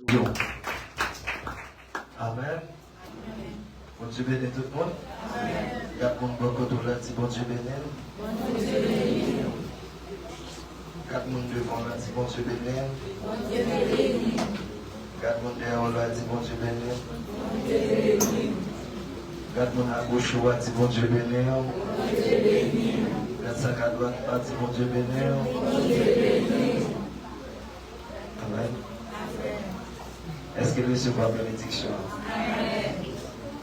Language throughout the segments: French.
Yo. Amen. Bon Dieu bénit tout le monde. Il y a beaucoup de gens qui bon Dieu bénit. Quatre personnes devant là dit bon Dieu bénit. Quatre personnes derrière là dit bon Dieu bénit. Quatre personnes à gauche là dit bon Dieu bénit. Quatre personnes à droite là dit bon Dieu bénit. Amen. Est-ce que recevez la bénédiction? Amen.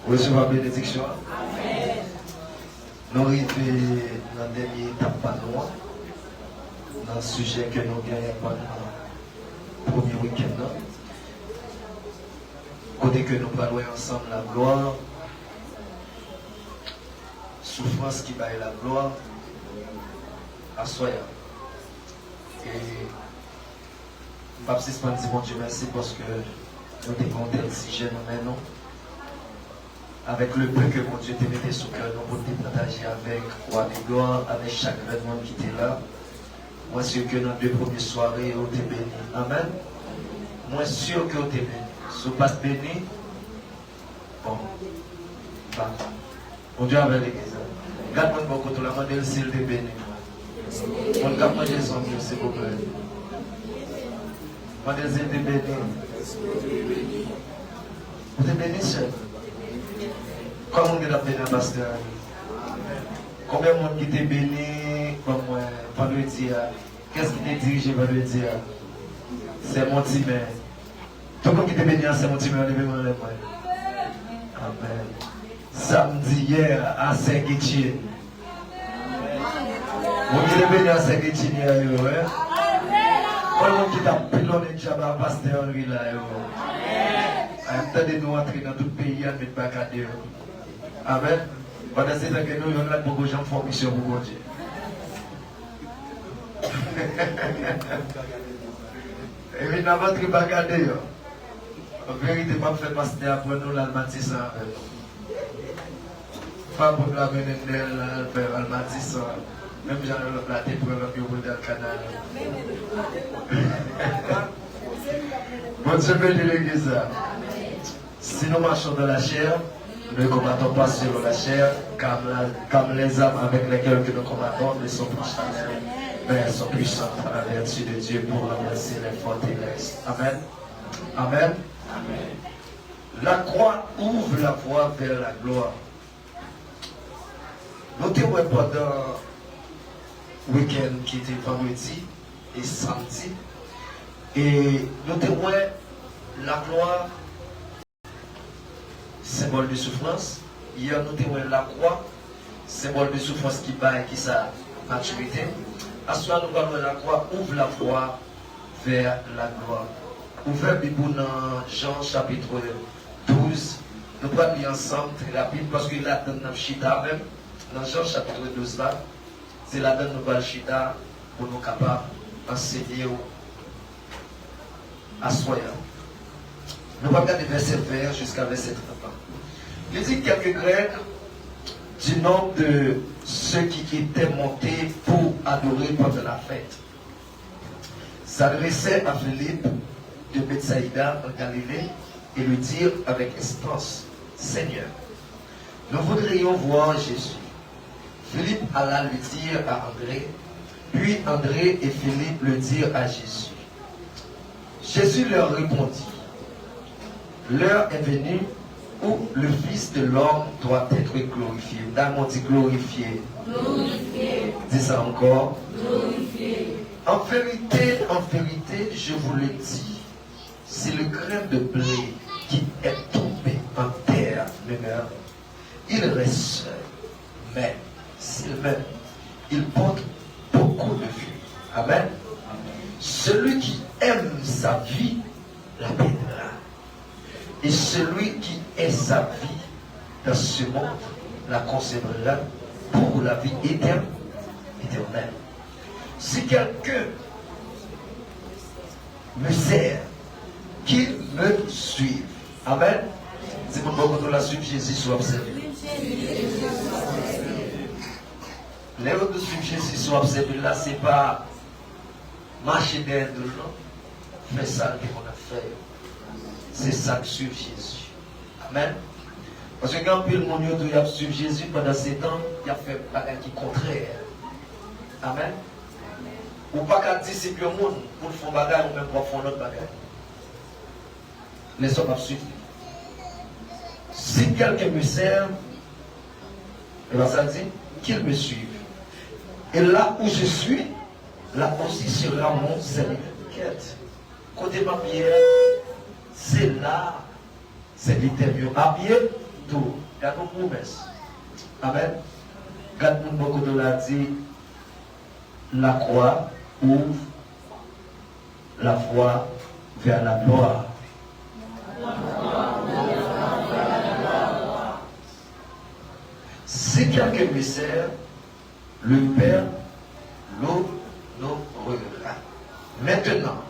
Recevez la bénédiction? Amen. Nous arrivons dans la dernière étape dans le sujet que nous gagnons pendant le premier week-end. Côté que nous parlons ensemble la gloire, souffrance qui baille la gloire, à soi. Et je ne vais pas dire bon Dieu merci parce que nous sommes contents si je nous maintenant. Avec le peu que mon Dieu t'a mis sous cœur, nous pouvons partager avec roi de gloire, avec chaque monde qui était là. Moi, sûr que dans les 2 premières soirées, on t'est béni. Amen. Moi, sûr que on t'est béni. Si vous pas béni, bon. Mon Dieu avec l'église. Regarde-moi de mon côté, la main de s'il t'est béni. On ne peut pas manger son Dieu, s'il vous plaît. Maman de s'il t'est béni. Vous êtes béni, seul. Comment on est béni, pasteur? Combien de monde qui t'est béni comme vendredi? Qu'est-ce qui t'est dirigé vendredi? C'est mon petit mère. Tout le monde qui t'est béni, c'est mon petit mère. Amen. Samedi hier à Saint-Guétier. Vous qui t'est béni à Saint-Guétier hier, hein? Tout le monde qui t'a pilonné le diable à pasteur Henri là. Attendez-nous entrer dans tout le pays et mettre bac à Dieu. Amen. Pendant ce temps que nous, on a beaucoup de gens qui font mission pour mon Dieu. Et puis, dans votre bagarre, en vérité, je ne fais pas pasteur pour nous, l'almatissant. Pas pour la mener faire l'almatissant. Même j'en ai la platé pour le bureau dans le canal. Bon Dieu bénit l'église. Si nous marchons dans la chair, nous ne combattons pas sur la chair, comme les âmes avec lesquelles nous combattons ne sont pas charnelles, mais elles sont puissantes à la vertu de Dieu pour renverser les forteresses. Amen. Amen. Amen. La croix ouvre la voie vers la gloire. Notez-moi pendant le week-end qui était vendredi et samedi, et notez-moi la gloire. Symbole de souffrance. Hier, nous avons la croix, symbole de souffrance qui bat et qui sa maturité. À ce soir, nous allons la croix, ouvre la voie vers la gloire. Ouvert Bible dans Jean chapitre 12. Nous allons lire ensemble très rapide parce qu'il a donné un chita même. Dans Jean chapitre 12 là, c'est la donne nous chita pour nous capables d'enseigner à soi. Nous allons regarder verset 20 jusqu'à verset 30. Il dit quelques Grecs du nombre de ceux qui étaient montés pour adorer pendant la fête s'adressaient à Philippe de Bethsaïda en Galilée et lui dirent avec espérance: Seigneur, nous voudrions voir Jésus. Philippe alla lui dire à André, puis André et Philippe le dirent à Jésus. Jésus leur répondit: l'heure est venue où le Fils de l'homme doit être glorifié. Dans dit glorifié. Glorifié. Dis ça encore. Glorifié. En vérité, je vous le dis, si le grain de blé qui est tombé en terre ne meurt, il reste seul. Mais s'il meurt, il porte beaucoup de fruits. Amen. Celui qui aime sa vie la perdra. Et celui qui est sa vie dans ce monde la conservera pour la vie éternelle. Si quelqu'un me sert, qu'il me suive. Amen. C'est pour que nous la suivre Jésus soit observé. Les autres de suivre Jésus soit observé là, c'est pas marcher derrière de gens, mais ça qu'on a fait. c'est ça que suivre Jésus. Amen. Parce que quand le monde a suivi Jésus pendant 7 ans, il a fait un bagage qui est contraire. Amen. Ou pas qu'un disciple au monde pour faire un bagage ou même pour faire un autre bagage. Les hommes ont suivi. Si quelqu'un me sert, et bien ça dit qu'il me suive. Et là où je suis, là aussi sera mon serviteur. Côté papier, c'est là, c'est l'intérieur. À pied, tout. Il y a nos promesses. Amen. Quand beaucoup de l'a dit, la croix ouvre la voie vers la gloire. Si quelqu'un me sert, le Père l'honorera. Maintenant,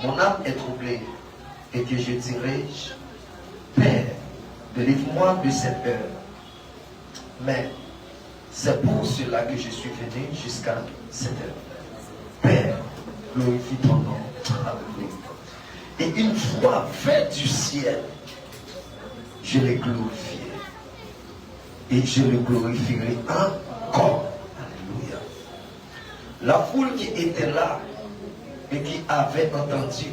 mon âme est troublée et que je dirai, Père, délivre-moi de cette heure. Mais c'est pour cela que je suis venu jusqu'à cette heure. Père, glorifie ton nom. Alléluia. Et une fois fait du ciel, je l'ai glorifié. Et je le glorifierai encore. Alléluia. La foule qui était là et qui avait entendu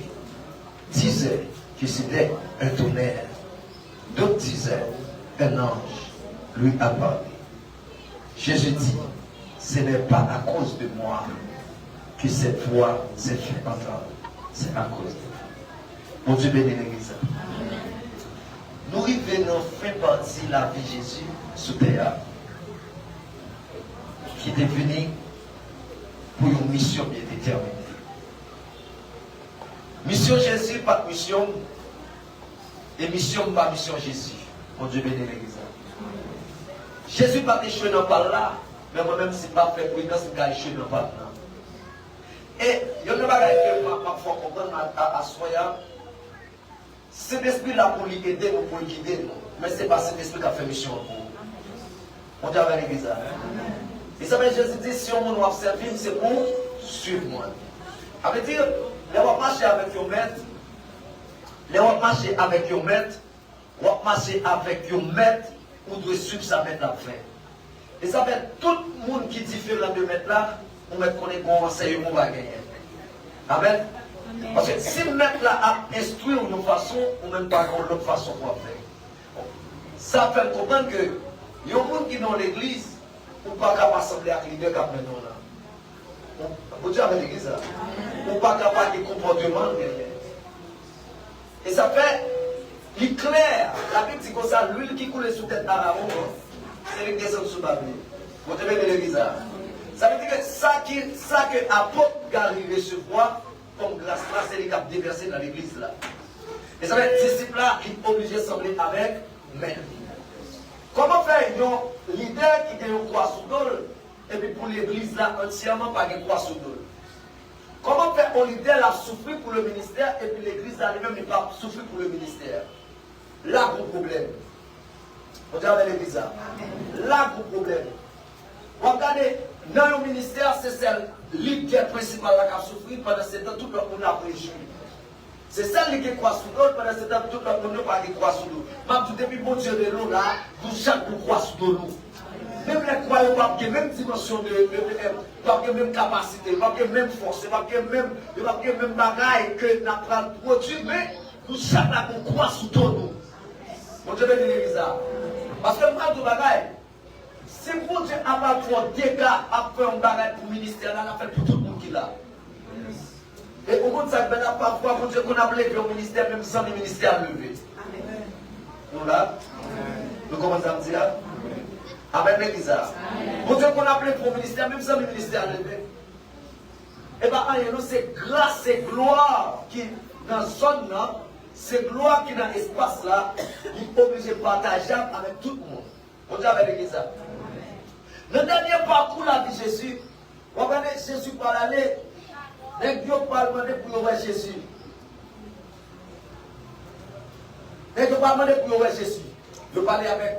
disait que c'était un tonnerre. D'autres disaient un ange lui a parlé. Jésus dit, ce n'est pas à cause de moi que cette voix s'est fait entendre. C'est à cause de vous. Mon Dieu bénit l'Église. Nous revenons fin partie de la vie de Jésus sous terre, qui est venu pour une mission bien déterminée. Mission Jésus, pas de mission, et mission, pas mission Jésus. Mon Dieu bénit l'Église. Jésus pas échoué dans pas là, mais moi-même, si pas fait prudence, je vais échouer dans pas là. Et il y a une chose que je faut comprendre à Soya. Cet esprit-là pour l'aider ou pour le guider, mais ce n'est pas cet esprit qui a fait mission pour vous. On dit avec l'Église. Et ça veut Jésus dit, si on m'a servi, c'est pour suivre moi. Ça veut dire, les gens marcher avec your maître, les gens marcher avec your maître, ou marcher avec your maître, ou doit suivre sa maître à faire. Et ça fait tout le monde qui est différent de maître là, on met qu'on est bon enseignement, on va gagner. Amen. Parce que si le maître là a instruit d'une façon, ou même pas de l'autre façon pour faire. Ça fait comprendre que il y a des gens qui sont dans l'église, ou pas capable d'assembler avec les leaders qui maintenant là. Vous dites avec l'église là. Ou pas capable de comportement derrière. Et ça fait, il est clair, la Bible dit comme ça, l'huile qui coule sous tête d'Aaron, c'est le descend sous la Bible. Vous devez de l'église là. Ça veut dire que ça que l'apôtre Gary recevoir comme grâce là, c'est les cap déversé dans l'église là. Et ça veut dire que les disciples là, ils sont obligés de s'assembler avec maître. Comment faire un leader qui a une croix sous dol et puis pour l'église là, entièrement pas une croix sous dol? Comment faire un leader là souffrir pour le ministère et puis l'église là elle-même n'est pas souffrir pour le ministère? Là, gros problème. On dit avec l'église là. Là, gros problème. Regardez, dans le ministère, c'est celle leader principal qui a souffert pendant 7 ans, tout le monde a préjugé. C'est celle qui croit sous l'eau, pendant 7 ans, tout le monde n'a pas croix sous l'eau. Même tout depuis bon Dieu de l'eau là, vous chaque vous croix sous l'eau. Même les croyants n'ont pas la même dimension pas la même capacité, pas la même force, pas la même bagaille que n'a pas produit, mais nous chaque là qu'on croit sous l'eau. Mon Dieu bénit l'église. Parce que moi, tout bagaille. Si vous Dieu a pas fait des gars à faire un bagage pour le ministère, là, on a fait pour tout le monde qui l'a. Et au bout de ça, ben, parfois, pour Dieu qu'on a levé au ministère, même sans le ministère levé. Nous là, nous commençons à dire, Amen l'église. Pour Dieu qu'on a levé pour le ministère, même sans le ministère levé. Et bien, c'est grâce et gloire qui, dans la zone là, c'est gloire qui dans l'espace là, il est obligé de partager avec tout le monde. On dit avec l'église. Le dernier parcours la vie de Jésus, regardez Jésus par aller, les Dieu pas demander pour voir Jésus. Les Dieu pas demander pour voir Jésus. Je parlais avec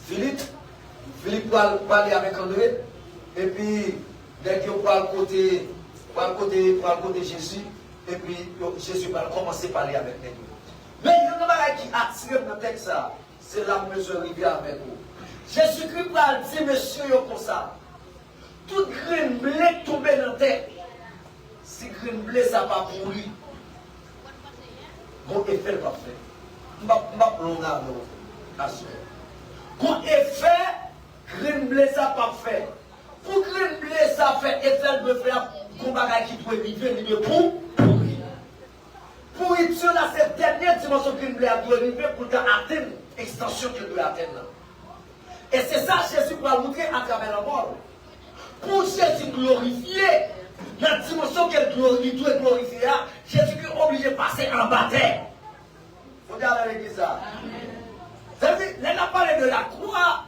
Philippe, Philippe parler avec André, et puis les Dieu parle côté Jésus, et puis Jésus va commencer à parler avec les deux. bagaille qui attire dans le texte, c'est la mesure arrivée avec vous. Jésus-Christ va dire, monsieur, comme ça. Tout grain de blé tombe dans la terre. Si grain de blé, ça va pourrir. Bon effet parfait. Je ne vais pas prendre bon effet, grain de blé, ça parfait. Pour grain de blé, ça fait effet de faire un bagage qui doit arriver pour pourrir. Pourriture, là, c'est la dernière dimension que grain de blé doit arriver pour atteindre l'extension qu'il doit atteindre. Et c'est ça que Jésus va montrer à travers la mort. Pour Jésus glorifier, la dimension qu'il doit glorifier, Jésus est obligé de passer en bataille. Il faut dire à l'église ça. C'est-à-dire, on a parlé de la croix,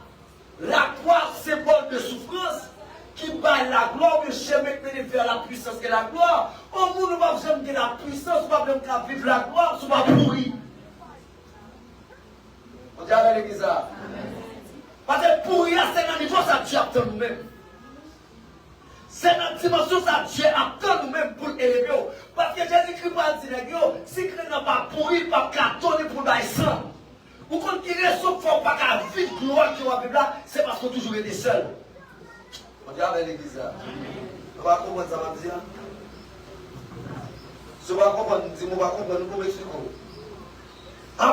symbole de souffrance, qui bat la gloire, le chemin qui vers la puissance et la gloire. Au monde, nous ne pouvons jamais la puissance, nous ne pouvons pas vivre la gloire, nous ne pouvons pas pourrir. On dit à l'église ça. Parce que pourrir, c'est un niveau, ça Dieu attend nous-mêmes. C'est une dimension, ça Dieu attend nous-mêmes pour élever. Parce que Jésus-Christ va dire, si Christ n'a pas pourri, il va pas donner pour la sang. Vous continuez sauf qu'il ne faut pas vivre gloire qui va vivre là, c'est parce qu'on a toujours été seul. On dit avec l'église là. On va comprendre ça, va dire. Si on va comprendre, on va comprendre, nous pouvons expliquer. En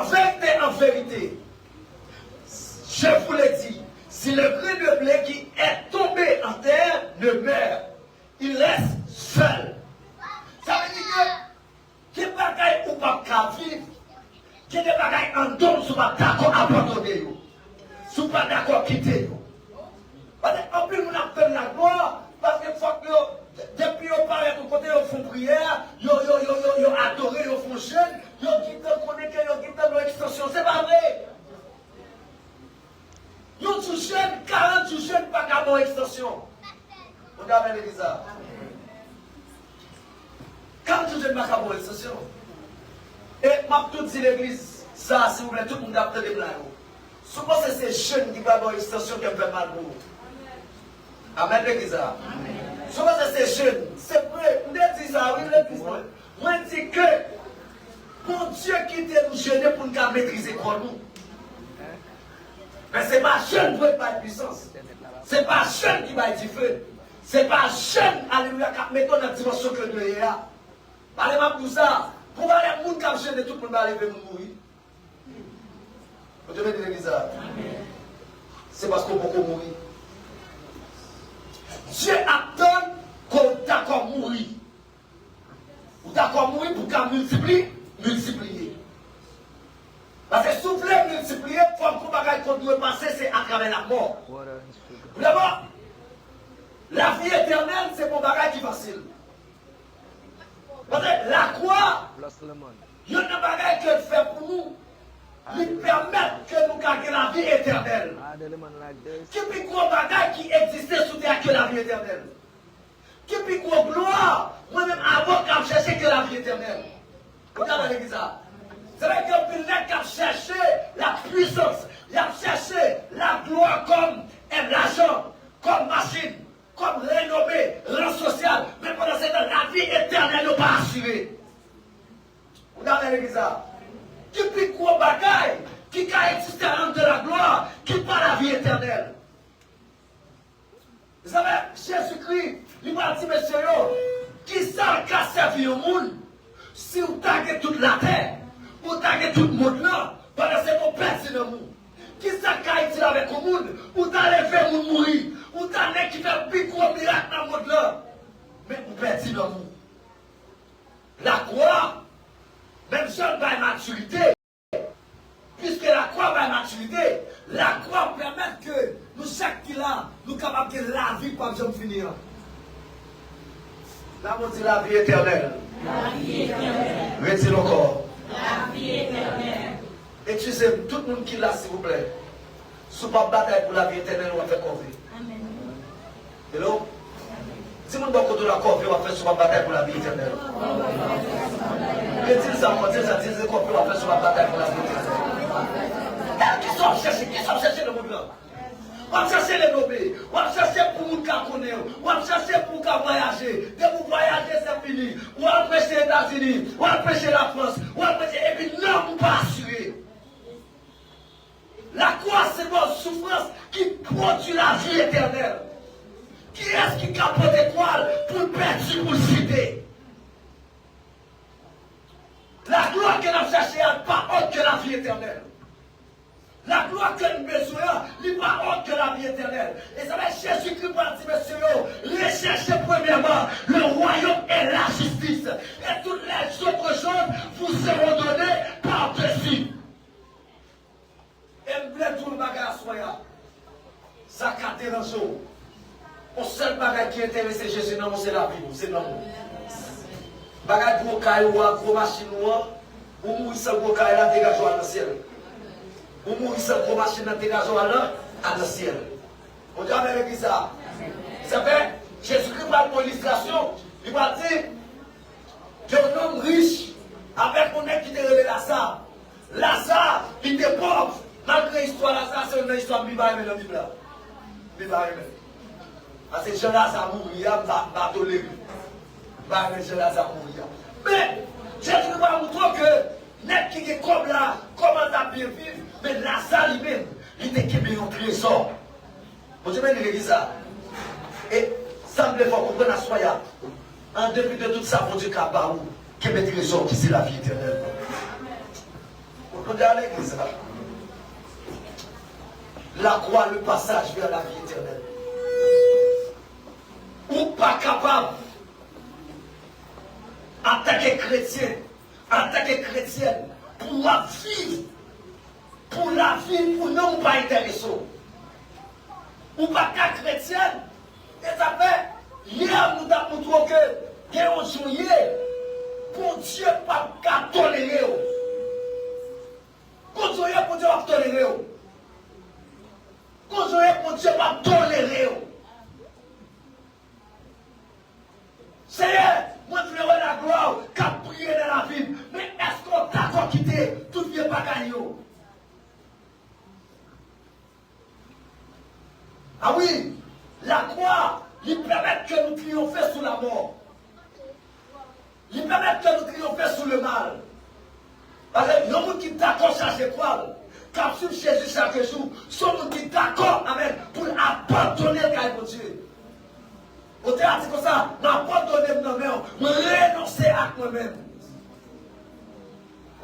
vérité, je vous l'ai dit, si le grain de blé qui est tombé en terre ne meurt, il reste seul. Ça veut dire que des bagailles ou pas qu'à vivre, que des bagailles en don, si pas d'accord abandonner, si pas d'accord quitter. Parce qu'en plus, on appelle la gloire, parce que depuis qu'on parle de côté, ils font prière, ils adorent, ils font jeûne, ils quittent connecter, ils quittent leur extension. C'est pas vrai. Ils ont jeûne, 40 jeunes, pas qu'à mon extension. Regardez l'église. 40 jeunes, pas qu'à mon extension. Et m'a tout dit l'église, ça, si vous voulez, tout le monde a pris des blagues. Souvent, c'est ces jeunes qui vont avoir une extension qui me fait mal pour vous. Amen, l'église. Souvent, c'est ces jeunes. C'est vrai, on dit ça, oui, l'église. Moi, je dis que, pour Dieu qui t'a nous jeûner pour nous maîtriser quoi nous. Mais ce n'est pas jeune pour être pas de puissance. Ce n'est pas jeune qui va être différent. Ce n'est pas jeune, alléluia, qui met dans la dimension que nous avons. Parlez-moi pour ça. Pour aller à monde qui a jeûné, tout le monde va arriver à mourir. Vous devez dire l'église. C'est parce qu'on peut mourir. Dieu attend qu'on d'accord mourir. Ou d'accord mourir pour qu'on multiplie. Parce que si vous voulez multiplier, il faut que bagaille qu'on doit passer, c'est à travers la mort. D'abord, la vie éternelle, c'est mon bagage qui est facile. Parce que la croix, il y a un bagage qu'elle fait pour nous. Lui permettre que nous gagnions la vie éternelle. Qui puis gros bagage qui existait sous terre que la vie éternelle. Qui puis gros gloire, moi-même avant qu'à chercher que la vie éternelle. Regardez l'église. C'est vrai que le qui a cherché la puissance, il a cherché la gloire comme l'argent, comme machine, comme renommée, rang social. Mais pendant ce temps, la vie éternelle n'est pas assurée. Regardez l'église. Qui peut quoi bagaille, qui a existé en de la gloire, qui pas la vie éternelle. Vous savez, Jésus-Christ, il m'a dit, monsieur, qui ça a servi au monde, si vous taguez toute la terre, vous taguez tout le monde là, pendant ce temps, personne ne mourra. Qui ça a été avec le monde, vous allez faire mourir, vous allez qui fait plus gros miracle dans le monde là, mais vous perdez dans le monde. La croix, même si on va maturité, puisque la croix va maturité, la croix permet que nous, chaque qui là, nous sommes capables de la vie comme j'aime finir. Là, on dit la vie éternelle. La vie éternelle. Retire encore. La vie éternelle. Excusez tout le monde qui est là, s'il vous plaît. Si vous ne bataille pour la vie éternelle, on va faire corvée. Amen. Hello? Si vous ne faites pas de la corvée, on va faire sur la bataille pour la vie éternelle. Retire ça, on va dire ça, disez corvée, on va faire sur la bataille pour la vie éternelle. Qui sont cherchés le monde là? On va chercher les nommés, on va chercher pour nous connaître, on va chercher pour nous voyager. Dès que vous voyagez, c'est fini. On va prêcher les États-Unis, on va prêcher la France, on va prêcher, et puis non, vous ne pas assurer. produit la vie éternelle. Qui est-ce qui capote quoi pour perdre, pour citer? La gloire que nous cherchons n'est pas autre que la vie éternelle. La gloire que nous besoin n'est pas autre que la vie éternelle. Et ça va être Jésus-Christ pour dire, messieurs, recherchez premièrement le royaume et la justice. Et toutes les autres choses vous seront données par-dessus. Et je voulais tout le bagage à soi. Ça a dérangé. Le seul bagage qui intéresse Jésus, c'est la vie, c'est l'amour. Bagage pour caillou, gros machine, ou mourir sans gros caillou, là, dégage dans le ciel. Ou mourir sans gros machine, là, dégage dans le ciel. On dit avec qui ça? Ça fait, Jésus-Christ va pour l'illustration, il va dire, qu'un homme riche, avec mon qui était relevé Lazare. Lazare, il était pauvre. Malgré l'histoire de Lazare, c'est une histoire de Bible, mais dans la Bible. Parce que Jean-Lazare mourir, bateau l'église. Jean-Lazare mourir. Mais, Jésus va montrer que, net qui est comme là, comment ça bien vivre, mais Lazare lui-même, il était qui un trésor. Vous savez, il dit ça. Et, semble fort comprendre à soi, en dépit de tout ça, pour Dieu qu'il y a pas où, qui est trésor, qui c'est la vie éternelle. Vous comprenez à l'église, la croix, le passage vers la vie éternelle. Ou pas capable, en tant que chrétien, en tant que chrétienne, pour la vivre, pour non pas intéressant. Ou pas qu'à chrétienne, et ça fait, hier nous avons montré que, il y a un jour, pour Dieu pas qu'à tolérer. Pour Dieu pas tolérer. Pour Dieu pas tolérer. Seigneur, moi je veux la gloire, qu'à prier dans la vie. Mais est-ce qu'on t'a encore quitté? Tout vient pas gagner. Ah oui, la croix, il permet que nous triomphions sous la mort. Il permet que nous triomphions sous le mal. Parce que nous qui sommes d'accord chercher quoi? Quand nous Jésus chaque jour, sommes qui d'accord avec pour abandonner le cahier de Dieu. Au théâtre, c'est comme ça, m'abandonner moi-même, me renoncer à moi-même.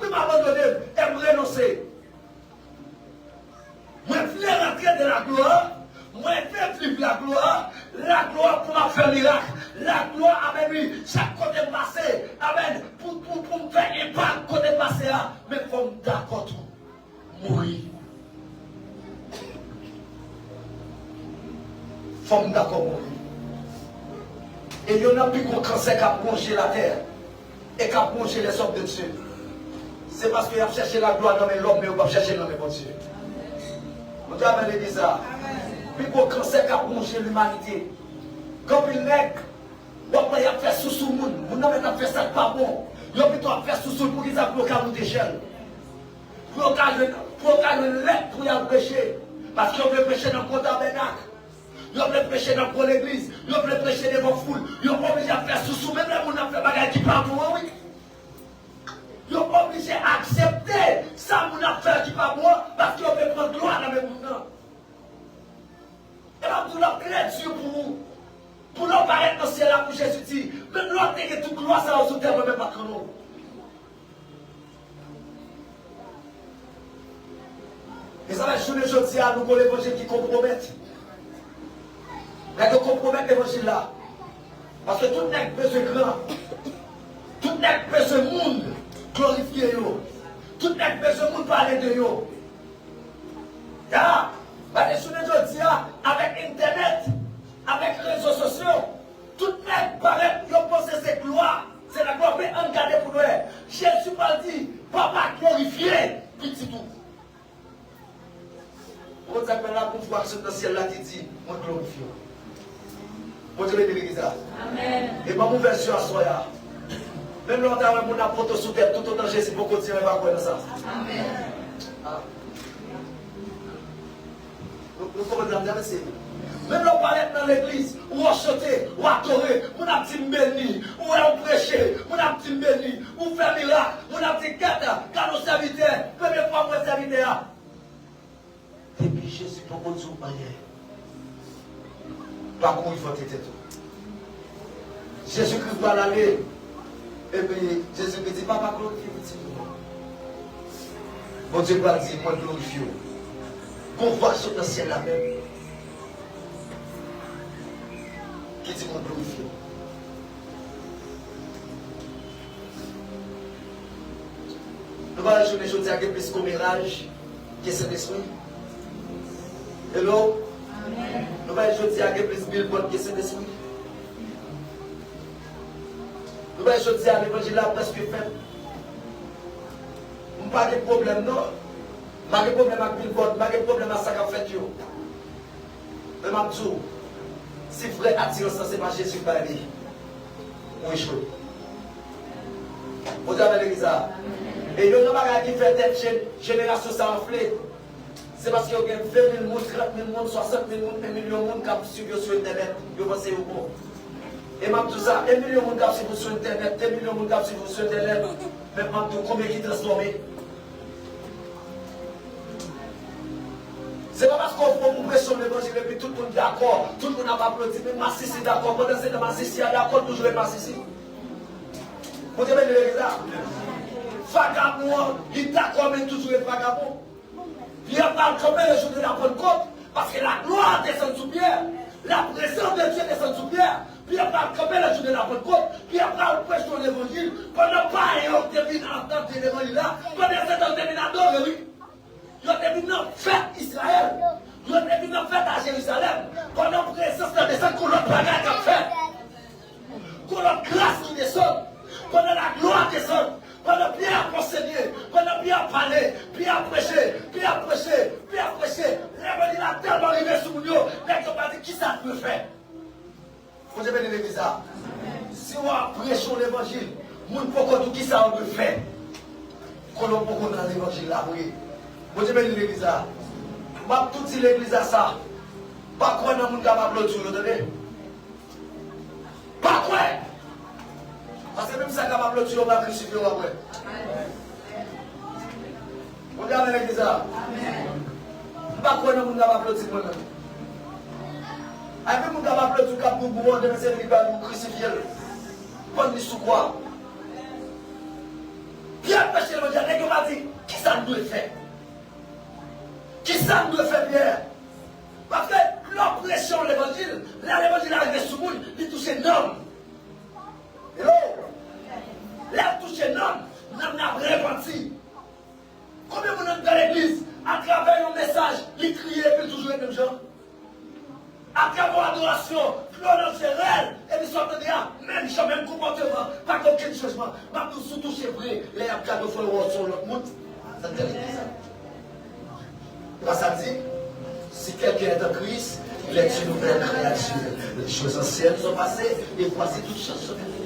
Oui, m'abandonner et me renoncer. Moi, je veux rentrer de la gloire, moi, je veux vivre la gloire pour me faire miracle, la gloire avec lui, chaque côté passé, amen, pour me faire impact côté passé, mais il faut me d'accord tout, mourir. Il faut me d'accord mourir. Et il y en a plus qu'un cancer qui a plongé la terre et qui a plongé les hommes de Dieu. C'est parce qu'il a cherché la gloire dans l'homme, mais il va chercher l'homme de Dieu. Vous avez dit ça? Plus qu'un cancer qui a plongé l'humanité. Quand il nègre, il a fait sous le monde. Vous n'avez pas fait ça pas bon. Il a plutôt fait sous le pour qu'ils aient bloqué à d'échelle. Pour qu'il lettre pour y aller prêcher. Parce qu'il veut prêcher dans le tabernacle. Ils veulent prêcher dans l'église, ils veulent prêcher devant foule, ils sont obligés à faire sous même là où on a fait bagage qui parle pour oui. Ils sont obligés à accepter ça qu'on a fait qui parle pour parce qu'ils veulent prendre gloire dans le monde. Et là, pour leur créer Dieu pour vous, pour leur paraître dans le ciel là pour Jésus dit, même l'autre que toute gloire ça va sous terre, même pas que nous. Et ça va être journée aujourd'hui à nous pour l'évangile qui compromettent. Mais de compromettre l'évangile là. Parce que tout n'est pas besoin grand. Tout n'est pas besoin monde glorifier yo. Tout n'est pas besoin monde parler de yo. Ya, bah les journées aujourd'hui avec internet, avec les réseaux sociaux, tout n'est pas pareil. Yo pense c'est gloire. C'est la gloire mais en garder pour nous. Jésus m'a dit, papa glorifier petit tout. On s'appelle là pour voir ce dans le ciel là qui dit, moi glorifie. Bon Dieu bénisse ça. Amen. Et ma version à soi. Même longtemps, on a photo sous terre, tout autant Jésus pour continuer à voir ça. Amen. Nous comprenons bien, c'est. Même l'on parlait dans l'église, ou on chantait, ou on adorait, on a dit béni, ou on prêchait, on a dit béni, ou fait miracle, on a dit gâte, car nos serviteurs, première fois pour les serviteurs. Depuis Jésus, pour qu'on dise rien. Par contre, il faut têter tout. Jésus-Christ doit l'aller. Et puis, Jésus-Christ dit, papa, glorifie petit. Mon Dieu va dire, moi, glorifie. Qu'on voit sur le ciel la même. Qui dit, moi, glorifie. Nous allons jouer aujourd'hui avec plus commérage que cet esprit. Hello? Amen. Nous allons jouer avec plus billboard que cet esprit. Nous allons jouer avec l'évangile là presque fait. Nous pas de problème, non? Pas de problème avec billboard, pas de problème avec ça qu'a fait. Mais ma tout, si vrai attirance, c'est pas Jésus qui va aller. On échoue. Vous avez l'église. Et il y a un bagage qui fait tête génération ça enflé. C'est parce qu'il y a 20 000 personnes, 30 000 personnes, 60 000 personnes, 1 million de personnes qui suivent sur Internet. Vous pensez au bon. Et même tout ça, 1 million de personnes qui suivent sur Internet, 2 millions de personnes qui suivent sur Internet. Mais même tout, combien qui transformé? C'est pas parce qu'on prend pour pression l'évangile et puis tout le monde est d'accord, tout le monde n'a pas applaudi, mais Massissi est d'accord, pendant que c'est de Massissi est d'accord, toujours les Massissi. Vous avez l'église? Vagabond, il est d'accord, mais toujours les vagabonds. Puis il parle comme le jour de la Pentecôte, parce que la gloire descend sous Pierre, la présence de Dieu descend sous Pierre. Puis il parle comme le jour de la Pentecôte, puis il parle prêche sur l'évangile, pendant pas et on termine à entendre l'évangile là, pendant que c'est un terminateur, oui. Il a terminé en fête Israël, il a terminé en fête à Jérusalem, pendant que présence de descend, qu'on l'autre bagage a fait, qu'on l'autre grâce qui descend, pendant la gloire descend. Pendant Pierre a enseigné, pendant Pierre a parlé, Pierre a prêché, Pierre a prêché, Pierre a prêché. L'évangile a tellement arrivé sur nous, mais on va dire qui ça peut faire. Vous avez l'église ça. Si on prêche l'évangile, nous ne pouvons pas dire qui ça peut faire. Qu'on ne peut pas dans l'évangile là, oui. Vous avez l'église ça. Je vais tout dire l'église ça. Pas quoi dans le monde capable de tout le donner. Pas quoi. Parce que même ça, capable de tuer, on va crucifier après. On dit avec l'église. Je ne sais pas quoi nous sommes capables de tuer moi-même. Avec nous capables de tuer, nous pouvons nous crucifier. Prendre sous quoi? Pierre péché le Dieu, et on va dire, qui ça nous doit faire? Qui ça nous doit faire, Pierre? Parce que l'oppression de l'évangile, l'évangile arrive sur nous, il touche un homme. Hello? Là, touché non, nous n'avons répandu. Combien de gens dans l'église, à travers un message, ils crient et puis toujours les mêmes gens? À travers l'adoration, Florence réel, et puis sortent de là, même gens, même comportement, pas aucun changement. Même tout surtout c'est vrai, les cadeaux font sur l'autre monde. Ça ne dit pas ça dit, si quelqu'un est en Christ, il est une nouvelle créature. Les choses anciennes sont passées, et voici toutes choses sont devenues.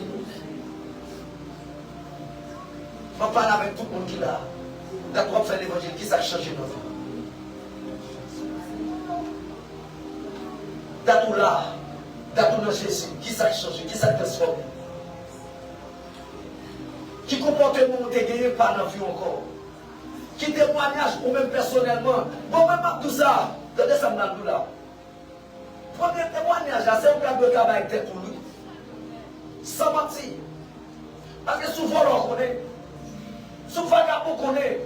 On parle avec tout le monde qui est là. D'accord, faire l'évangile, qui ça a changé notre vie? D'accord là, d'accord dans Jésus, qui ça a changé, qui ça a transformé? Qui comportement vous avez gagné par la vie encore? Qui témoignage ou même personnellement? Bon, même pas tout ça, de descendre dans tout là. Premier témoignage, c'est un cas de travail tête pour lui. Sans mentir. Parce que souvent on connaît. Souvent on connaît.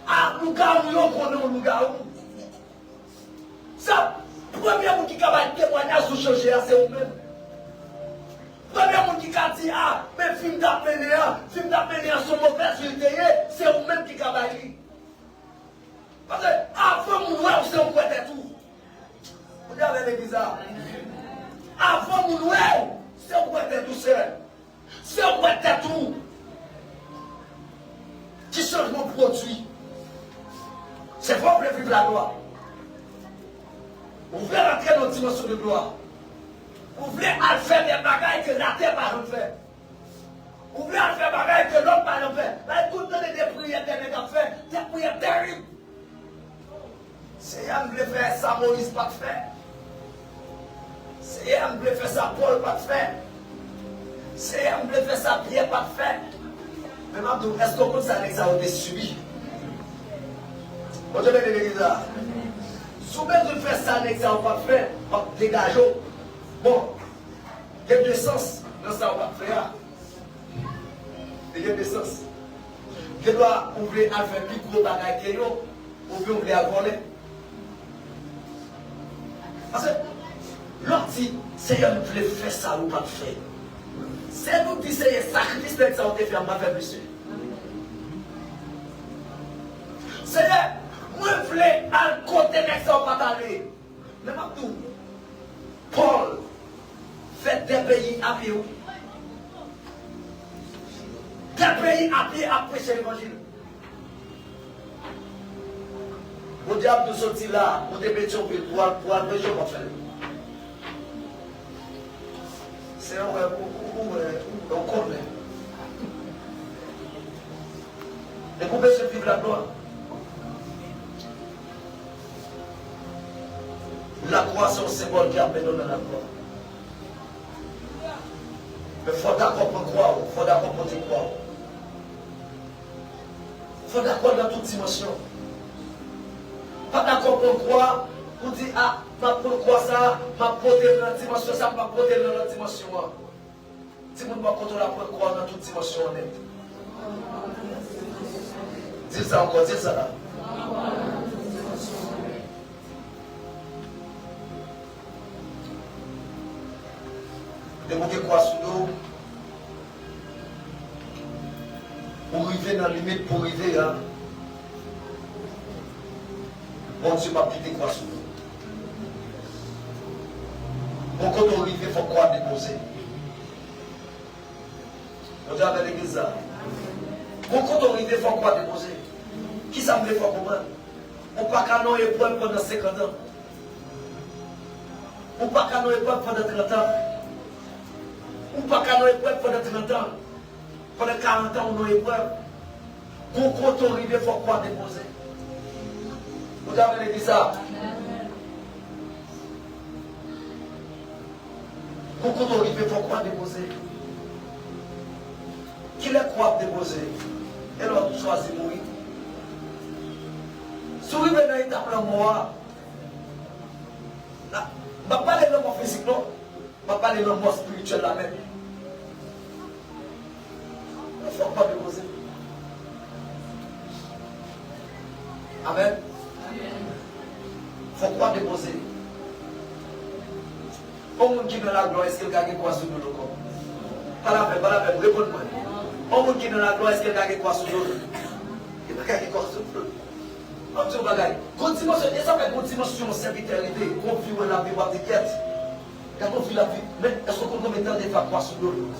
Ah, nous gagnons, on connaît, nous gagnons. Ça, premier monde qui a un témoignage sur changer, c'est vous-même. Premier monde qui a dit, ah, mais film d'appelé, sont mauvais, c'est vous-même qui a dit. Parce que avant nous, c'est vous qui tout. Vous avez l'église. Avant nous, c'est vous qui tout seul. C'est vous qui tout. Qui changement produit. C'est vrai, vous voulez vivre la gloire. Vous voulez rentrer dans une dimension de gloire. Vous voulez faire des bagailles que la terre n'a pas fait. Vous voulez faire des bagailles que l'autre n'a pas fait. Mais écoute, donnez des prières des prières terribles. C'est un voulait faire ça, Moïse pas de faire. C'est un voulait faire ça, Paul pas de faire. C'est un voulait faire ça, Pierre pas de faire. Mais maintenant, est-ce qu'on ça a été subi? Vous avez l'église là. Si vous besoin de faire ça, ça va pas faire, dégager. Bon, il y a deux sens dans ça, on va faire. Il y a deux sens. Je dois ouvrir à faire plus gros bagages que yo, ou bien ouvrir à voler. Parce que l'autre dit, Seigneur, nous voulons faire ça ou pas faire. C'est nous qui c'est un sacrifice que ça on te fait en ma faire monsieur. Seigneur, moi je voulais à côté de ça on va parler. Mais ma tout, Paul fait des pays à pied. Des pays à pied à prêcher l'évangile. Au diable de sortir là, pour te mettre au ville, pour prêcher mon frère. C'est un on connaît. Et pour se vivre la gloire. La croix, c'est un symbole qui appelle dans la gloire. Mais il faut d'accord pour croire, il faut d'accord pour te croire. Il faut d'accord dans toute dimension. Pas d'accord pour croire, pour dire, ah, pour croire ça, ma porter dans la dimension, ça, ma porter dans la dimension. Si vous ne pouvez pas croire dans toute dimension honnête. Dis ça encore, dis ça là. Et vous qui croyez sur nous, pour arriver dans la limite, pour arriver là, bon Dieu m'a quitter croire sur nous. Bon, quand on arrive, il faut croire déposer. On dit avec l'église là. Bon, quand on arrive, il faut croire déposer. Qui ça me fait comprendre? On ne peut pas qu'à nous épreuve pendant 50 ans. On ne peut pas qu'à nous épreuve pendant 30 ans. On ne peut pas qu'à nous épreuve pendant 30 ans. Pendant 40 ans, on a épreuve. Bon, quand on arrive, il faut croire déposer. Vous avez l'église ça? Bon, quand on arrive, il faut croire déposer. Qui les croit déposer? Et l'on choisit mourir. Si vous venez dans l'étape de moi, je ne vais pas parler de l'homme physique, non. Je ne vais pas parler de l'homme spirituel là même. Il ne faut pas déposer. Amen. Il faut croire déposer. Au monde qui est dans la gloire, est-ce qu'il y a quoi sur nous? Pas la peine, réponds-moi. Au monde qui est dans la gloire, est-ce qu'il y a quoi sur nous? Il n'y a pas quoi sur nous. On dit au bagage. Continue, et ça fait continuer sur mon servitérité. Confie la vie, votre quête. Quand on vit la vie, mais est-ce qu'on peut mettre des fois quoi sur nous?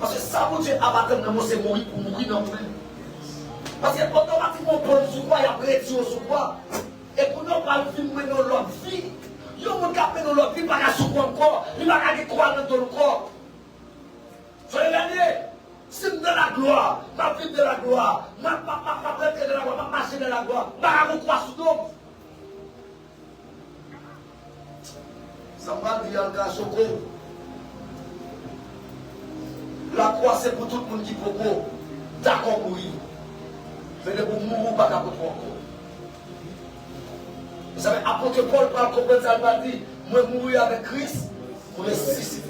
Parce que ça, mon Dieu, abattre dans moi, c'est mourir pour mourir dans le monde. Parce que automatiquement, on prend sur quoi, il y a pression sur quoi. Et pour nous, on va vivre dans l'autre vie. Il y a un monde qui a fait dans l'autre vie, il ne va pas sur quoi encore. Il ne va pas croire dans ton corps. Soyez dernier. Si je suis dans la gloire, ma vie de la gloire, ma prêter de la gloire, ma marcher de la gloire, ma croire sur nous. Ça m'a dit en cas Soko. La croix, c'est pour tout le monde qui peut d'accord pour vivre. Mais pour mourir, pas d'accord pour encore. Vous savez, apôtre Paul parle comprendre ça, il m'a dit, moi mourir avec Christ, pour ressusciter.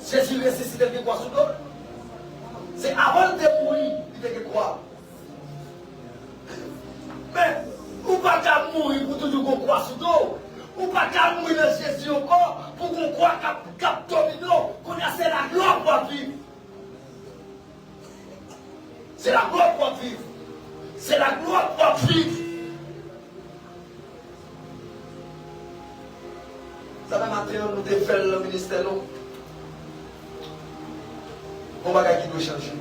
Jésus ressuscité de quoi sur nous? C'est avant de mourir, il te croire. Mais, ou pas qu'à mourir pour toujours croire sur nous. Ou pas qu'à mourir dans Jésus encore, pour qu'on croit qu'à domino, qu'on a c'est la gloire pour vivre. C'est la gloire pour vivre. C'est la gloire pour vivre. Ça va matin, nous devons faire le ministère. On va gagner qui doit changer.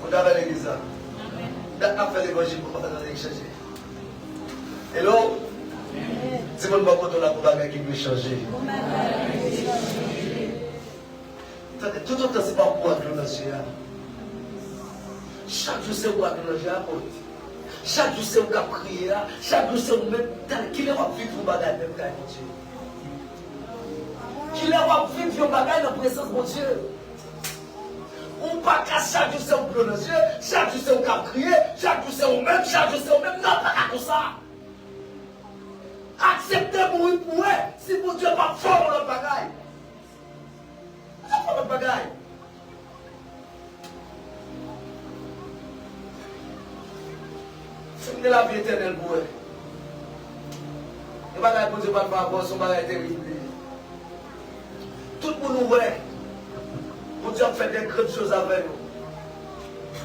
On doit aller à l'église. On doit faire l'évangile pour qu'on doit changer. Hello? Si on ne va pas là pour gagner qui doit changer. Tout le temps, c'est pas pour être dans le ciel. Chaque jour, c'est où être dans le ciel. Chaque jour, c'est où prier. Chaque jour, c'est où mettre. Qui est va vivre pour bagaille même quand mon Dieu? Qui est va vivre pour bagaille dans la présence de mon Dieu? Ou pas qu'à chaque jour c'est un bleu dans les yeux, chaque jour c'est un cap crier, chaque jour c'est un même, chaque jour c'est un même. Non, pas comme ça. mourir pour eux. Si mon Dieu pas fort dans le bagaille. Pas fort dans le bagaille. C'est la vie éternelle pour eux. Et bagaille pour Dieu pas de faveur, son bagaille terrible. Tout le monde ouais. Mon Dieu a fait des grandes choses avec nous.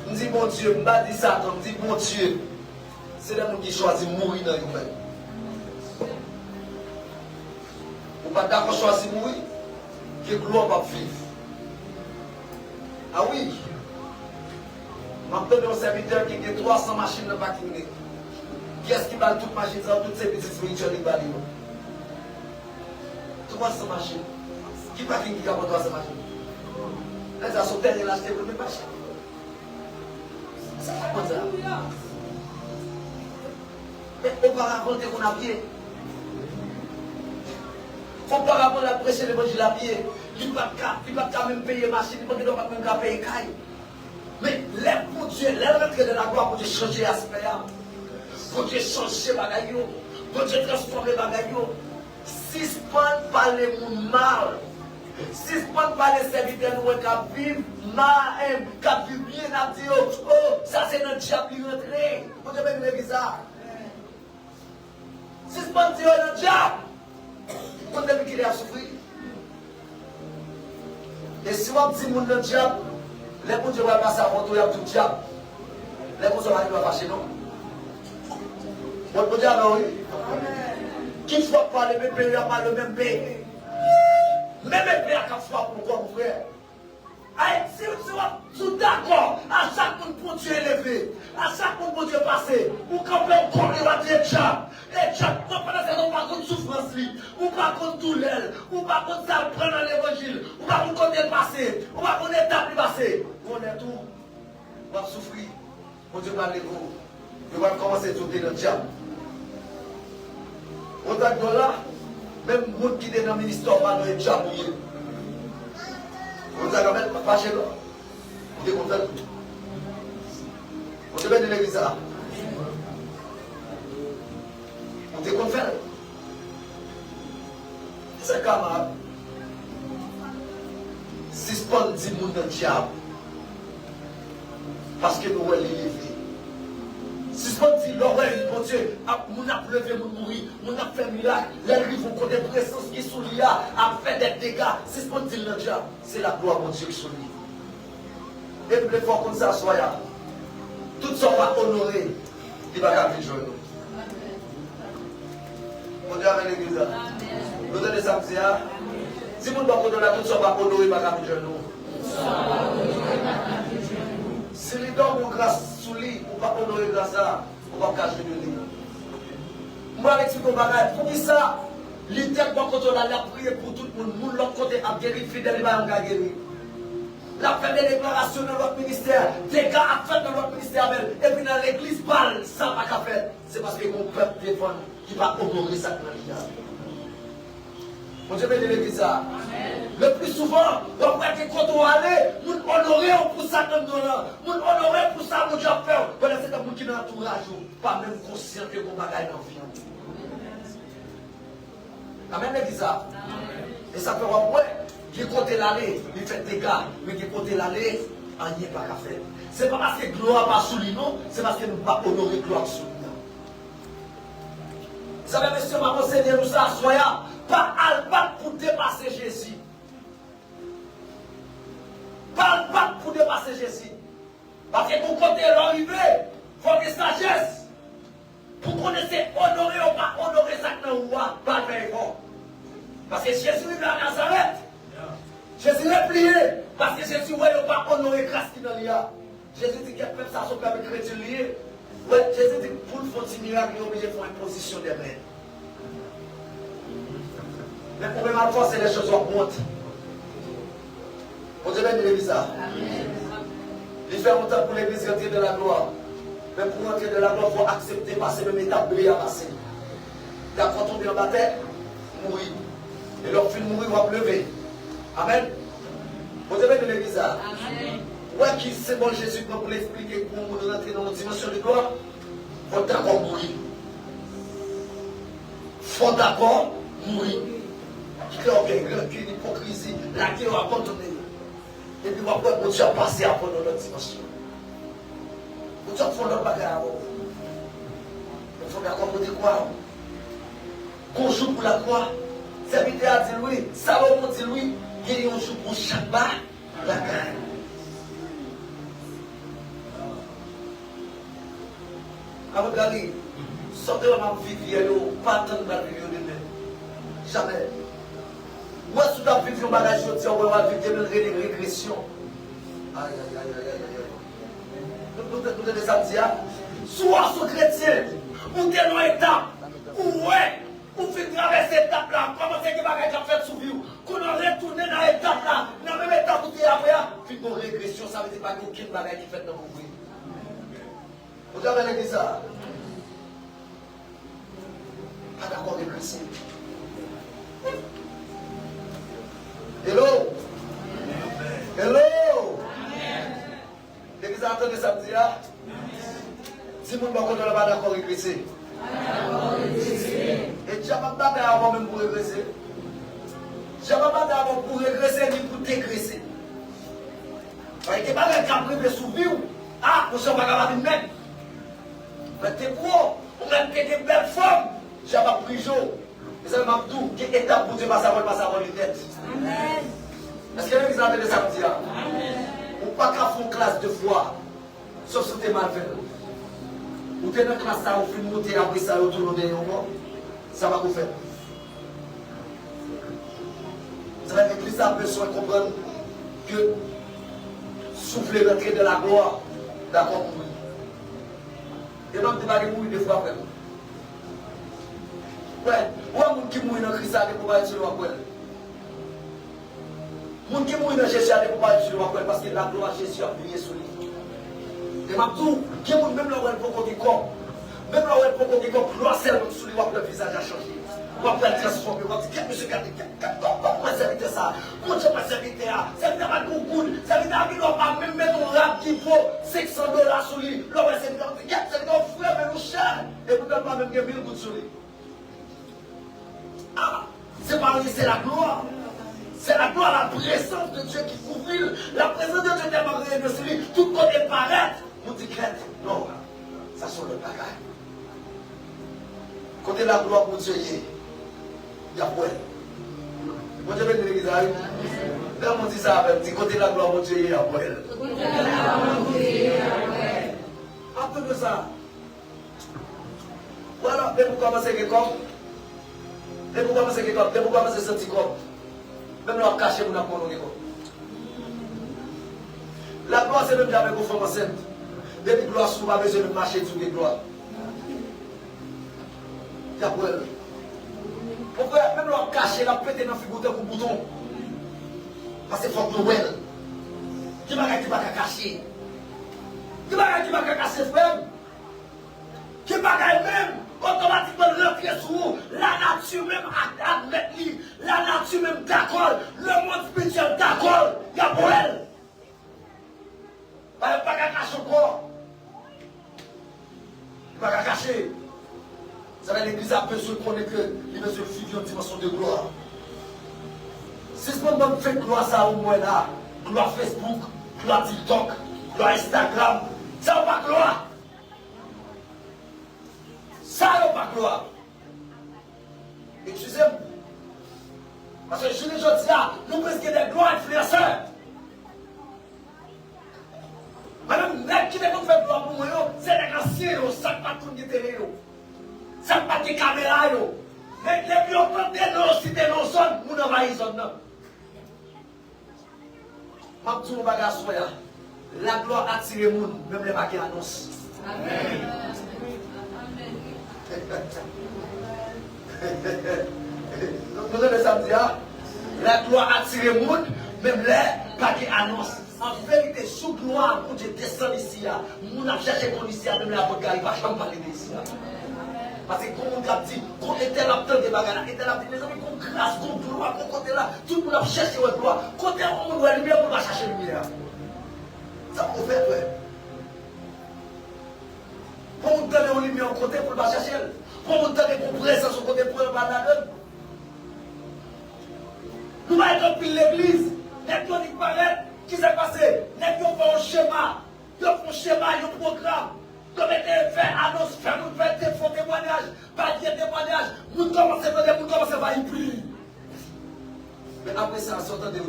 On dit mon Dieu, on ne dit pas Satan, on dit mon Dieu. C'est les gens qui choisissent de mourir dans nous-mêmes. Ou pas d'accord choisir de mourir, que gloire va vivre. Ah oui. Je donne un serviteur qui a 300 machines dans le parking. Qui est-ce qui va toutes les machines, toutes ces petites spirituelles qui valent 300 machines. Qui parking qui a 300 machines? Là, ça sauté et l'acheter pour mes machines. Ça fait comme ça. Mais auparavant, on a pied. Auparavant, on a prêché l'évangile à pied. Il ne va pas même payer machine, il ne va pas même payer caille. Mais l'air pour Dieu, l'air rentrer de la gloire pour Dieu changer l'aspect. Pour Dieu changer les bagailles. Pour Dieu transformer les bagailles. Si ce n'est pas les mal, si ce n'est pas les serviteurs qui vivent mal, qui vivent bien, qui disent oh, ça c'est notre diable qui rentre. Pour Dieu même l'église. Si ce n'est pas notre diable, on devait qu'il a souffert. Et si on dit que notre diable, les gens qui vont passer à votre il y a tout diable. Les gens qui vont passer non. Votre diable, oui. Qui ne soit pas le même pays, pas le même pays. Même pays à 4 fois pour toi, mon frère. Si vous êtes d'accord, à chaque monde pour Dieu élevé, à chaque monde pour Dieu passer, ou quand on connaît la diable, et diable, on ne pas contre souffrance, ou pas contre douleur, ou pas contre ça, prendre l'évangile, ou pas contre côté le passé, ou pas contre l'étape du passé. On est tout, on va souffrir. Mon Dieu va l'égo, on va commencer à sauter dans le diable. On est là, même les gens qui sont dans le ministère, on va le diable. On a quand même pas chez nous. On est content. On te met de l'église là. On te content. C'est camarade. Si ce n'est pas dit nous dans le diable. Parce que nous sommes élevés. Si ce n'est pas dit l'oreille, mon Dieu, nous avons levé, nous mourir, nous avons fait miracle, les rives vont côté présence qui sont liés à faire des dégâts. Si ce n'est pas dit le diable, c'est la gloire, mon Dieu, qui sont liés. Et plus fort comme ça, soyez. Tout ça va honorer. Il va garder le jour. Mon Dieu, avec l'église. Nous donnons ça, si vous ne pouvez pas tout ça va honorer, il va garder le jour. Si les dons ont grâce sous lui, on va honorer grâce à on va cacher de lui. Moi, avec ce qu'on va faire, pour ça, l'idée quand on a prié pour tout le monde, l'autre côté a guéri, fidèle, il va guérir. La fait des déclarations dans notre ministère, des gars à faire dans notre ministère, et puis dans l'église, parle, ça va qu'à faire. C'est parce que mon peuple défend qui va honorer ça. Mon Dieu, bénis l'église. Le plus souvent, on voit que quand on allait, nous honorons pour ça comme nous. Nous honorons pour ça, mon Dieu, à faire. Voilà, c'est un monde qui est dans l'entourage, pas même conscient que mon bagage dans la vie. Amen, l'église. Et ça fait voir, qui côté l'aller, il fait des gars, mais qui côté l'aller, il n'y a pas qu'à faire. Ce n'est pas parce que gloire pas sous lui, non, c'est parce que nous ne pouvons pas honorer gloire sous lui. Vous savez, monsieur, maman, Seigneur, nous ça, soyons. Pas albat pour dépasser Jésus. Pas albat pour dépasser Jésus. Parce que pour côté l'arrivée, il faut que sagesse. Pour qu'on essaie d'honorer ou pas honorer ça que nous avons, pas le faire fort. Parce que Jésus est à Nazareth. Jésus est plié. Parce que Jésus ne pas honorer grâce qui est dans l'IA. Jésus dit qu'il y a même ça, son peuple chrétien lié. Ouais, Jésus dit pour le faire un miracle, il est obligé de faire une position des mains. Mais pour même fois, c'est les choses qui montent. On Dieu bénit l'église. Il fait longtemps pour l'église rentrer de la gloire. Mais pour rentrer de la gloire, il faut accepter de passer même étape à passer. Quand on tombe en bataille, mourir. Et leur film mourir, on va lever. Amen. On Dieu bénit l'église. Ouais, qui c'est bon Jésus pour l'expliquer pour nous rentrer dans une dimension de gloire. Il faut d'accord mourir. Il faut d'accord mourir. Qui a bien rancune, hypocrisie, la qui a abandonné. Et puis après, mon Dieu a passé à prendre notre dimension. Mon Dieu a fait notre bagarre. Il faut bien comprendre quoi. Qu'on joue pour la croix. Serviteur a dit oui, Salomon dit oui, il y a un jour pour chaque bagarre. Avant d'aller, sortez la même vie, pas tant de la vie de demain. Jamais. Moi, si tu as vécu un bagage, je dis, on va vivre une régression. Aïe, aïe, aïe, aïe, aïe. Nous devons samedi, soit ce chrétien, ou t'es dans l'étape, ou ouais, ou fait traverser cette étape-là, comment c'est que bagage a fait sous vous, qu'on a retourné dans l'étape-là, dans la même étape où tu es après, puis une régression, ça veut dire pas qu'il y a aucune bagage qui fait dans vos vies. Vous avez dit ça? Pas d'accord avec le principe. Hello? Hello? L'église a entendu samedi là? Si vous ne pas d'accord avec le principe. Et tu n'as pas battu avant même pour régresser. Tu n'as pas battu avant pour régresser ni pour dégraisser. Parce que tu n'as pas de privé sous vie. Ah, vous ne savez pas de même. Mais tu es beau, on a des belles femmes. Je n'ai pas pris jour. Et ça m'a dit, quelle étape pour Dieu passe avant les têtes. Amen. Est-ce que l'église a entendu samedi là? On ne peut pas faire une classe de foi, sauf si tu es mal fait. Ou tu es dans la classe, ça, on fait monter après ça, au tour de ça va vous faire. C'est vrai que l'église a besoin de comprendre que souffler rentrer de la gloire, d'accord, mourir. Et même, tu vas mourir deux fois après. Ouais, ou un monde qui mourit dans Christ, il ne peut pas être sur le après. Les gens qui mourent dans Jésus, ils ne peuvent pas être sur le parce que la gloire de Jésus a brillé sur lui. Et maintenant, même là où elle peut compter comme, même là où elle peut compter comme, gloire seulement sur lui, le visage a changé. On va faire transformer, on va dire, qu'est-ce que c'est comment serviteur ça? Comment tu vas serviteur? Serviteur va beaucoup, serviteur qui ne va pas même mettre un rap qui vaut $600 sur lui. Là, on va serviteur, c'est un frère, mais nous cher. Et vous ne pouvez pas même gagner 1000 gouttes sur lui. Ah, c'est pas lui, c'est la gloire. C'est la gloire, la présence de Dieu qui couvre. La présence de Dieu tellement réelle de celui, tout côté paraît. Nous dit non, ça sont le bagage. Côté la gloire pour Dieu, il y a quoi? Moi je vais te l'église. Quand on dit ça, on dit côté la gloire pour Dieu, il y a quoi? Un peu de ça. Voilà, mais vous commencez quelque chose. Et vous commencez quelque chose. Et vous commencez ce petit corps. Même là, caché, vous n'avez pas de quoi. La gloire, c'est même jamais pour faire enceinte. Depuis que gloire, vous n'avez pas besoin de marcher sur les gloires. Il y a quoi? Pourquoi même là, caché, la pété dans la figure de bouton. Parce que c'est fort Noël. Qui va cacher? Qui va cacher, frère? Qui va même? Automatiquement rentrer sur vous, la nature même admet lui, la nature même d'accord, le monde spirituel d'accord, il y a pour elle. Il n'y a pas qu'à cacher encore. Il n'y a pas qu'à cacher. Ça va l'église a besoin de connaître que il besoin de vivre une dimension de gloire. Si ce moment fait gloire ça au moins là, gloire Facebook, gloire TikTok, gloire Instagram, ça va pas gloire. Ça n'a pas gloire. Excusez-moi. Parce que je dis là, nous presque des gloires influenceurs. Madame, les qui ne fait gloire pour moi, c'est des anciens, ça ne pas tout de télé. Ça ne pas de caméra. Mais les gens prennent des noms, si des noms sont, nous n'avons pas eu zone. Je dis la gloire attire les gens, même les gens qui annoncent. Amen. Nous devons samedi, la gloire attire le monde, même les paquets annoncent. En vérité, sous gloire, pour Dieu descend ici, nous avons cherché qu'on ici, même la vodka, il ne va jamais parler d'ici. Parce que comme on a dit, qu'on était là, tant de bagages, était là, les amis, qu'on grâce, qu'on gloire, qu'on côté là, tout le monde a cherché la gloire. Côté où on voit lumière, on va chercher la lumière. Ça on fait, ouais. Pour nous donner une lumière au côté, pour ne pas chercher. Pour nous donner une présence au côté, pour ne pas la donner. Nous allons dans l'église. Nous allons paraître. Qui s'est passé? Nous allons faire un schéma. Nous allons faire un schéma, un programme. Nous allons faire annonce, faire un témoignage. Pas dire témoignage. Nous commençons à faire nous commençons à faire une pluie. Mais après ça, vous entendez?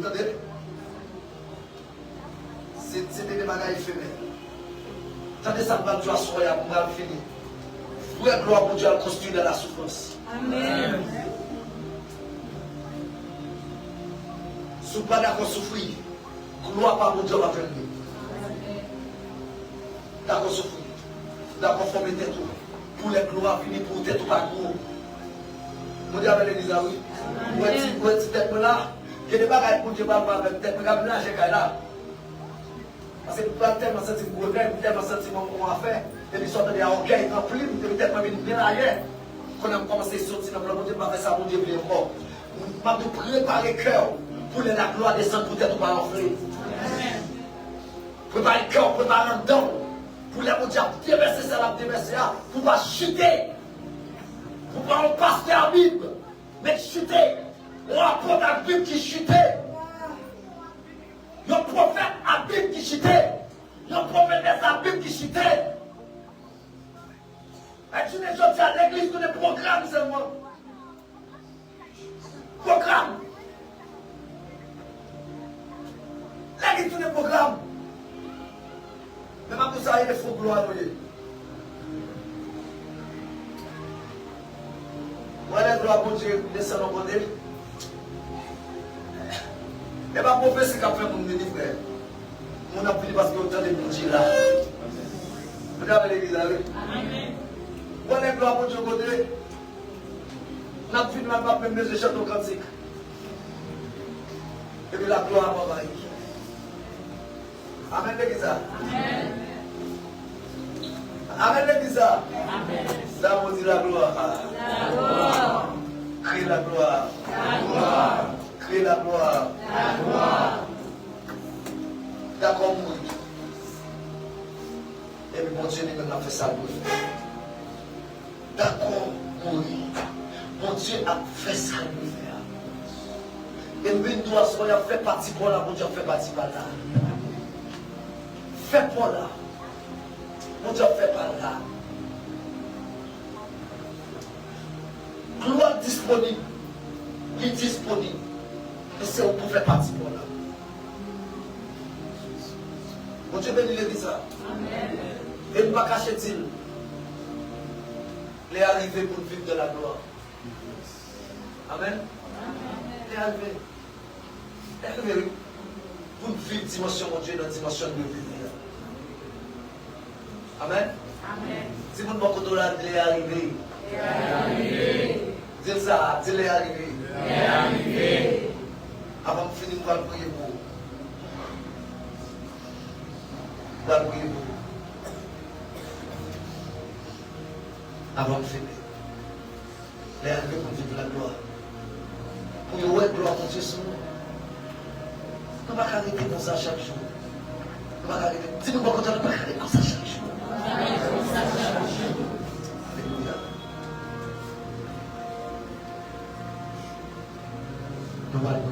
C'était des bagages éphémères. Attendez ça, pour Dieu, soyez pour mal finir. Frère, gloire pour Dieu, construire dans la souffrance. Amen. Si vous n'êtes pas d'accord souffrir, gloire pas pour Dieu va venir. D'accord souffrir. D'accord former tête tout. Pour les gloires finir pour tête tout pas gros. Vous dites avec l'église, oui. Vous êtes tête là. Il y a des bagages pour Dieu pas avec tête là. J'ai là. Parce que vous avez tellement senti que vous avez tellement senti qu'on a fait. Et puis, sortez des orgueils remplis, vous devez peut-être venir bien ailleurs. Quand on a commencé à sortir dans le monde, on va faire ça, mon Dieu, bien fort. On va nous préparer le cœur pour la gloire descendre, peut-être on va enfler. Préparer le cœur, préparer le dedans. Pour les mon Dieu, déverser ça, déverser ça, pour pas chuter. Pour pas un pasteur à Bible, mais chuter. On apprend la Bible qui chutait. Il y a un prophète à Bible qui chutait. Il y a un prophète à Bible qui chutait. Et tu n'es pas à l'église, tu les programmes seulement. Programme. L'église, tu les programmes. Même pour ça, il faut gloire. Voilà, gloire pour Dieu, descend au côté. Et ma prophétie qu'a fait mon frère. Mon appui parce que autant de mon Dieu là. Vous avez l'église là, oui. Amen. Voilà, gloire pour Dieu côté. On a fini ma pape même les châteaux cantiques. Et puis la gloire à moi. Amen l'église là. Amen. Amen l'église là. Amen. Ça vous dit la gloire. La gloire. Crie la gloire. La gloire. Crie la gloire. La gloire. D'accord, mourir. Et puis mon Dieu, il a fait ça. D'accord, mourir. Mon Dieu a fait ça. Et puis nous, on a fait partie pour là. Mon Dieu a fait partie par là. Fait pour là. Mon Dieu a fait par là. Gloire disponible. Il est disponible. Et c'est où pour faire partie pour là. Mon Dieu bénit l'église. Amen. Et ne pas cacher-t-il. Il est arrivé pour vivre de la gloire. Amen. Il est arrivé. Il est arrivé pour vivre dimension, mon Dieu, dans la dimension de vivre. Amen. Amen. Si vous ne pouvez pas il est arrivé. Il est arrivé. Dis ça, il est arrivé. Il est arrivé. Avant de finir, on va prier pour vous. On va prier pour vous. Avant de finir. Il est arrivé pour vivre la gloire. Pour y avoir gloire, mon Dieu, sur nous. Nous ne pouvons pas arrêter comme ça chaque jour. Nous ne pouvons pas arrêter. Si nous ne pouvons pas arrêter comme ça chaque jour. Alléluia. Nous allons